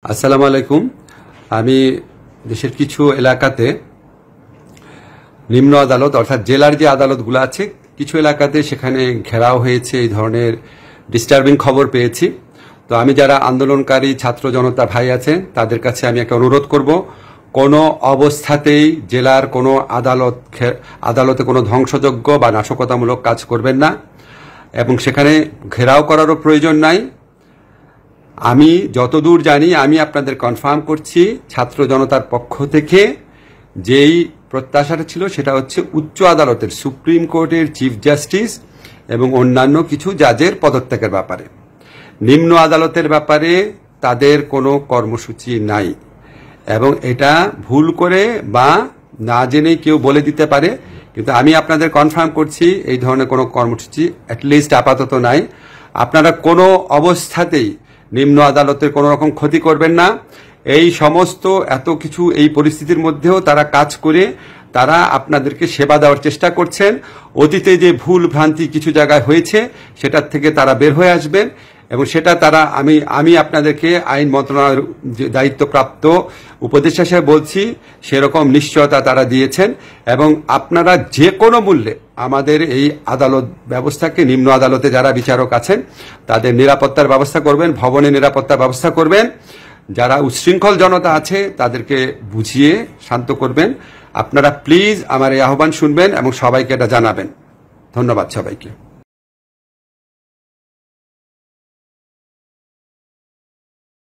আসসালামু আলাইকুম। আমি দেশের কিছু এলাকাতে নিম্ন আদালত অর্থাৎ জেলার যে আদালতগুলো আছে কিছু এলাকাতে সেখানে ঘেরাও হয়েছে, এই ধরনের ডিস্টার্বিং খবর পেয়েছি। তো আমি যারা আন্দোলনকারী ছাত্র জনতা ভাই আছেন তাদের কাছে আমি একটা অনুরোধ করব, কোনো অবস্থাতেই জেলার কোনো আদালতে কোনো ধ্বংসযজ্ঞ বা নাশকতামূলক কাজ করবেন না এবং সেখানে ঘেরাও করারও প্রয়োজন নাই। আমি যতদূর জানি আমি আপনাদের কনফার্ম করছি, ছাত্র জনতার পক্ষ থেকে যেই প্রত্যাশাটা ছিল সেটা হচ্ছে উচ্চ আদালতের সুপ্রিম কোর্টের চিফ জাস্টিস এবং অন্যান্য কিছু জাজের পদত্যাগের ব্যাপারে। নিম্ন আদালতের ব্যাপারে তাদের কোনো কর্মসূচি নাই এবং এটা ভুল করে বা না জেনে কেউ বলে দিতে পারে, কিন্তু আমি আপনাদের কনফার্ম করছি এই ধরনের কোনো কর্মসূচি অ্যাটলিস্ট আপাতত নাই। আপনারা কোনো অবস্থাতেই নিম্ন আদালতের কোনো রকম ক্ষতি করবেন না। এই সমস্ত এত কিছু এই পরিস্থিতির মধ্যেও তারা কাজ করে তারা আপনাদেরকে সেবা দেওয়ার চেষ্টা করছেন। অতীতে যে ভুল ভ্রান্তি কিছু জায়গায় হয়েছে সেটার থেকে তারা বের হয়ে আসবেন এবং সেটা তারা আমি আপনাদেরকে আইন মন্ত্রণালয়ের দায়িত্বপ্রাপ্ত উপদেষ্টা হিসেবে বলছি, সেরকম নিশ্চয়তা তারা দিয়েছেন এবং আপনারা যে কোনো মূল্যে আমাদের এই আদালত ব্যবস্থাকে, নিম্ন আদালতে যারা বিচারক আছেন তাদের নিরাপত্তার ব্যবস্থা করবেন, ভবনে নিরাপত্তার ব্যবস্থা করবেন। যারা উচ্ছৃঙ্খল জনতা আছে তাদেরকে বুঝিয়ে শান্ত করবেন। আপনারা প্লিজ আমার এই আহ্বান শুনবেন এবং সবাইকে এটা জানাবেন। ধন্যবাদ সবাইকে।